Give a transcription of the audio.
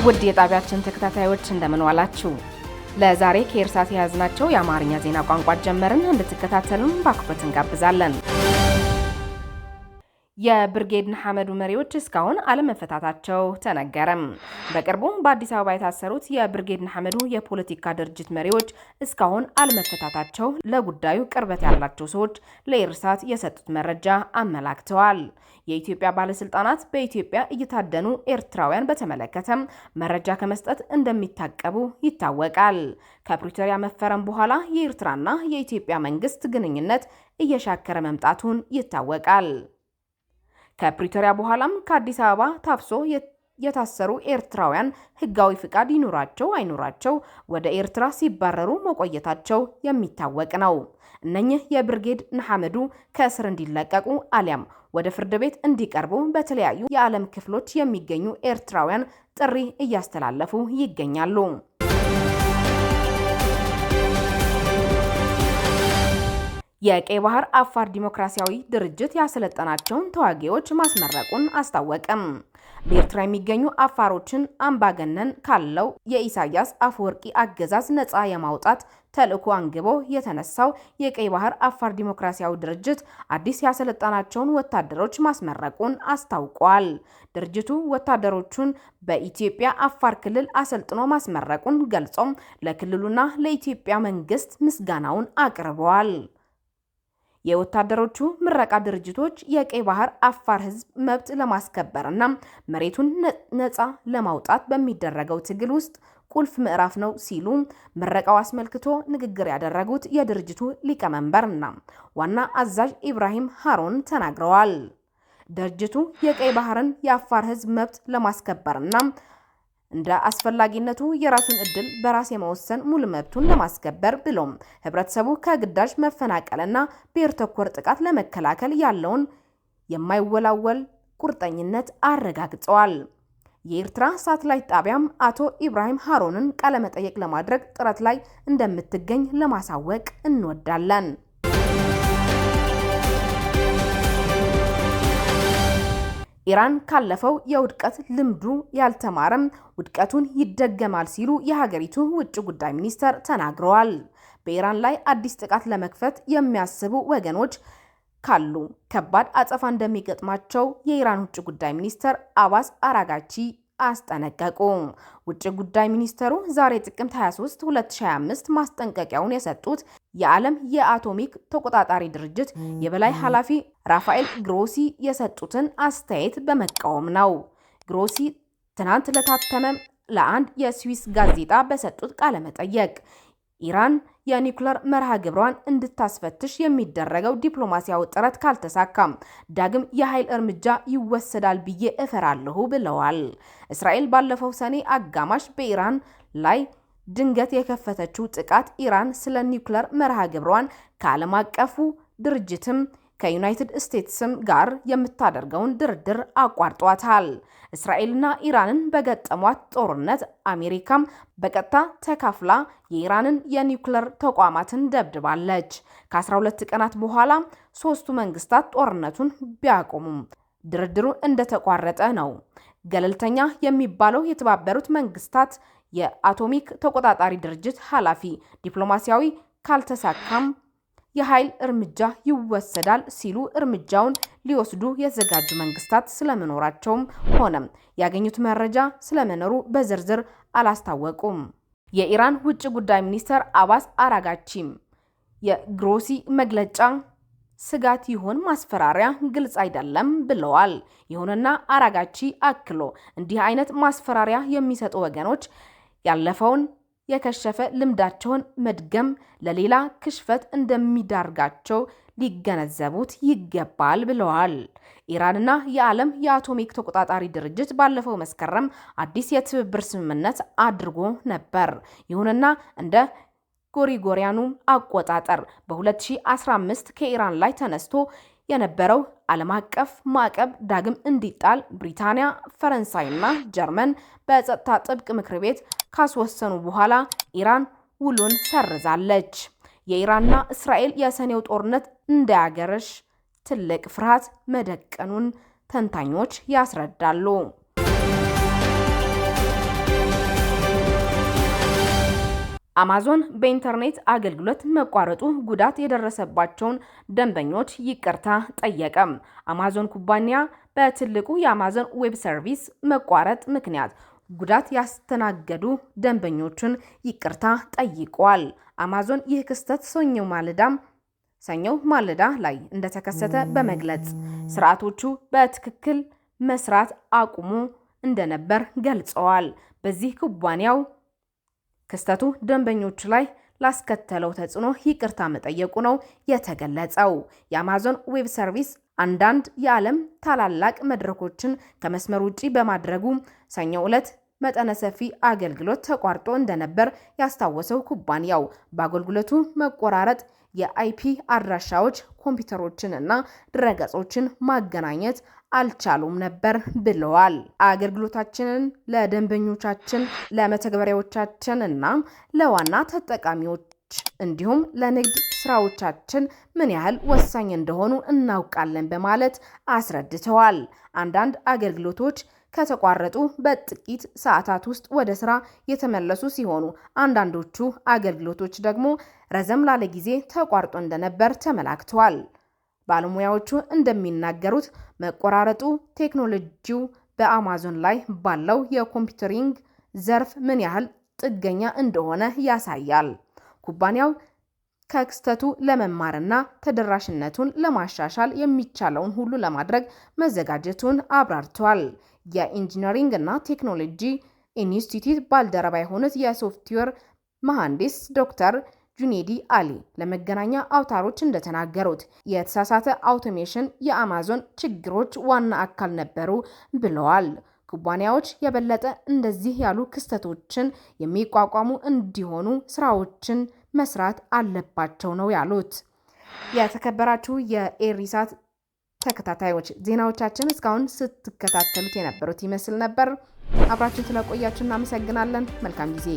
ውድ የጣቢያችን ተከታታዮች እንደምን ዋላችሁ? ለዛሬ ከኤርሳት ያዝናቸው የአማርኛ ዜና ቋንቋ ጀመርን። እንድትከታተሉን በአክብሮት እንጋብዛለን። የብርጌድ ንሓመዱ መሪዎች እስካሁን አለመፈታታቸው ተነገረም። በቅርቡ በአዲስ አበባ የታሰሩት የብርጌድ ንሓመዱ የፖለቲካ ድርጅት መሪዎች እስካሁን አለመፈታታቸው ለጉዳዩ ቅርበት ያላቸው ሰዎች ለኤርሳት የሰጡት መረጃ አመላክተዋል። የኢትዮጵያ ባለስልጣናት በኢትዮጵያ እየታደኑ ኤርትራውያን በተመለከተም መረጃ ከመስጠት እንደሚታቀቡ ይታወቃል። ከፕሪቶሪያ መፈረም በኋላ የኤርትራና የኢትዮጵያ መንግስት ግንኙነት እየሻከረ መምጣቱን ይታወቃል። ከፕሪቶሪያ በኋላም ከአዲስ አበባ ታፍሶ የታሰሩ ኤርትራውያን ህጋዊ ፍቃድ ይኑራቸው አይኑራቸው ወደ ኤርትራ ሲባረሩ መቆየታቸው የሚታወቅ ነው። እነኚህ የብርጌድ ንሓመዱ ከእስር እንዲለቀቁ አሊያም ወደ ፍርድ ቤት እንዲቀርቡ በተለያዩ የዓለም ክፍሎች የሚገኙ ኤርትራውያን ጥሪ እያስተላለፉ ይገኛሉ። የቀይ ባህር አፋር ዲሞክራሲያዊ ድርጅት ያሰለጠናቸውን ተዋጊዎች ማስመረቁን አስታወቀም። በኤርትራ የሚገኙ አፋሮችን አምባገነን ካለው የኢሳያስ አፈወርቂ አገዛዝ ነፃ የማውጣት ተልዕኮ አንግቦ የተነሳው የቀይ ባህር አፋር ዲሞክራሲያዊ ድርጅት አዲስ ያሰለጠናቸውን ወታደሮች ማስመረቁን አስታውቋል። ድርጅቱ ወታደሮቹን በኢትዮጵያ አፋር ክልል አሰልጥኖ ማስመረቁን ገልጾም ለክልሉና ለኢትዮጵያ መንግስት ምስጋናውን አቅርበዋል። የወታደሮቹ ምረቃ ድርጅቶች የቀይ ባህር አፋር ህዝብ መብት ለማስከበርና መሬቱን ነፃ ለማውጣት በሚደረገው ትግል ውስጥ ቁልፍ ምዕራፍ ነው ሲሉ ምረቃው አስመልክቶ ንግግር ያደረጉት የድርጅቱ ሊቀመንበርና ዋና አዛዥ ኢብራሂም ሃሩን ተናግረዋል። ድርጅቱ የቀይ ባህርን የአፋር ህዝብ መብት ለማስከበርና እንደ አስፈላጊነቱ የራሱን እድል በራስ የመወሰን ሙሉ መብቱን ለማስከበር ብሎም ህብረተሰቡ ከግዳጅ መፈናቀልና ብሔር ተኮር ጥቃት ለመከላከል ያለውን የማይወላወል ቁርጠኝነት አረጋግጠዋል። የኤርትራ ሳተላይት ጣቢያም አቶ ኢብራሂም ሃሩንን ቃለ መጠይቅ ለማድረግ ጥረት ላይ እንደምትገኝ ለማሳወቅ እንወዳለን። ኢራን ካለፈው የውድቀት ልምዱ ያልተማረም ውድቀቱን ይደገማል ሲሉ የሀገሪቱ ውጭ ጉዳይ ሚኒስተር ተናግረዋል። በኢራን ላይ አዲስ ጥቃት ለመክፈት የሚያስቡ ወገኖች ካሉ ከባድ አጸፋ እንደሚገጥማቸው የኢራን ውጭ ጉዳይ ሚኒስተር አባስ አራጋቺ አስጠነቀቁ። ውጭ ጉዳይ ሚኒስተሩ ዛሬ ጥቅምት 23 2025 ማስጠንቀቂያውን የሰጡት የዓለም የአቶሚክ ተቆጣጣሪ ድርጅት የበላይ ኃላፊ ራፋኤል ግሮሲ የሰጡትን አስተያየት በመቃወም ነው። ግሮሲ ትናንት ለታተመ ለአንድ የስዊስ ጋዜጣ በሰጡት ቃለ መጠይቅ ኢራን የኒውክሌር መርሃ ግብሯን እንድታስፈትሽ የሚደረገው ዲፕሎማሲያዊ ጥረት ካልተሳካም ዳግም የኃይል እርምጃ ይወሰዳል ብዬ እፈራለሁ ብለዋል። እስራኤል ባለፈው ሰኔ አጋማሽ በኢራን ላይ ድንገት የከፈተችው ጥቃት ኢራን ስለ ኒውክሌር መርሃ ግብሯን ከዓለም አቀፉ ድርጅትም ከዩናይትድ ስቴትስም ጋር የምታደርገውን ድርድር አቋርጧታል። እስራኤልና ኢራንን በገጠሟት ጦርነት አሜሪካም በቀጥታ ተካፍላ የኢራንን የኒውክሌር ተቋማትን ደብድባለች። ከ12 ቀናት በኋላ ሶስቱ መንግስታት ጦርነቱን ቢያቆሙም ድርድሩ እንደተቋረጠ ነው። ገለልተኛ የሚባለው የተባበሩት መንግስታት የአቶሚክ ተቆጣጣሪ ድርጅት ኃላፊ ዲፕሎማሲያዊ ካልተሳካም የኃይል እርምጃ ይወሰዳል ሲሉ እርምጃውን ሊወስዱ የተዘጋጁ መንግስታት ስለመኖራቸውም ሆነም ያገኙት መረጃ ስለመኖሩ በዝርዝር አላስታወቁም። የኢራን ውጭ ጉዳይ ሚኒስተር አባስ አራጋቺም የግሮሲ መግለጫ ስጋት ይሆን ማስፈራሪያ ግልጽ አይደለም ብለዋል። ይሁንና አራጋቺ አክሎ እንዲህ አይነት ማስፈራሪያ የሚሰጡ ወገኖች ያለፈውን የከሸፈ ልምዳቸውን መድገም ለሌላ ክሽፈት እንደሚዳርጋቸው ሊገነዘቡት ይገባል ብለዋል። ኢራንና የዓለም የአቶሚክ ተቆጣጣሪ ድርጅት ባለፈው መስከረም አዲስ የትብብር ስምምነት አድርጎ ነበር። ይሁንና እንደ ጎሪጎሪያኑ አቆጣጠር በ2015 ከኢራን ላይ ተነስቶ የነበረው ዓለም አቀፍ ማዕቀብ ዳግም እንዲጣል ብሪታንያ፣ ፈረንሳይና ጀርመን በጸጥታ ጥብቅ ምክር ቤት ካስወሰኑ በኋላ ኢራን ውሉን ሰርዛለች። የኢራንና እስራኤል የሰኔው ጦርነት እንዳያገረሽ ትልቅ ፍርሃት መደቀኑን ተንታኞች ያስረዳሉ። አማዞን በኢንተርኔት አገልግሎት መቋረጡ ጉዳት የደረሰባቸውን ደንበኞች ይቅርታ ጠየቀ። አማዞን ኩባንያ በትልቁ የአማዞን ዌብ ሰርቪስ መቋረጥ ምክንያት ጉዳት ያስተናገዱ ደንበኞችን ይቅርታ ጠይቋል። አማዞን ይህ ክስተት ሰኞ ማለዳ ላይ እንደተከሰተ በመግለጽ ስርዓቶቹ በትክክል መስራት አቁሙ እንደነበር ገልጸዋል። በዚህ ኩባንያው ክስተቱ ደንበኞች ላይ ላስከተለው ተጽዕኖ ይቅርታ መጠየቁ ነው የተገለጸው። የአማዞን ዌብ ሰርቪስ አንዳንድ የዓለም ታላላቅ መድረኮችን ከመስመር ውጪ በማድረጉ ሰኞ ዕለት መጠነ ሰፊ አገልግሎት ተቋርጦ እንደነበር ያስታወሰው ኩባንያው በአገልግሎቱ መቆራረጥ የአይፒ አድራሻዎች ኮምፒውተሮችን እና ድረገጾችን ማገናኘት አልቻሉም ነበር ብለዋል። አገልግሎታችንን ለደንበኞቻችን፣ ለመተግበሪያዎቻችን እና ለዋና ተጠቃሚዎች እንዲሁም ለንግድ ስራዎቻችን ምን ያህል ወሳኝ እንደሆኑ እናውቃለን በማለት አስረድተዋል። አንዳንድ አገልግሎቶች ከተቋረጡ በጥቂት ሰዓታት ውስጥ ወደ ስራ የተመለሱ ሲሆኑ አንዳንዶቹ አገልግሎቶች ደግሞ ረዘም ላለ ጊዜ ተቋርጦ እንደነበር ተመላክተዋል። ባለሙያዎቹ እንደሚናገሩት መቆራረጡ ቴክኖሎጂው በአማዞን ላይ ባለው የኮምፒውተሪንግ ዘርፍ ምን ያህል ጥገኛ እንደሆነ ያሳያል። ኩባንያው ከክስተቱ ለመማርና ተደራሽነቱን ለማሻሻል የሚቻለውን ሁሉ ለማድረግ መዘጋጀቱን አብራርቷል። የኢንጂነሪንግ እና ቴክኖሎጂ ኢንስቲትዩት ባልደረባ የሆኑት የሶፍትዌር መሐንዲስ ዶክተር ጁኔዲ አሊ ለመገናኛ አውታሮች እንደተናገሩት የተሳሳተ አውቶሜሽን የአማዞን ችግሮች ዋና አካል ነበሩ ብለዋል። ኩባንያዎች የበለጠ እንደዚህ ያሉ ክስተቶችን የሚቋቋሙ እንዲሆኑ ስራዎችን መስራት አለባቸው ነው ያሉት። የተከበራችሁ የኤሪሳት ተከታታዮች ዜናዎቻችን እስካሁን ስትከታተሉት የነበሩት ይመስል ነበር። አብራችሁ ስለቆያችሁ እናመሰግናለን። መልካም ጊዜ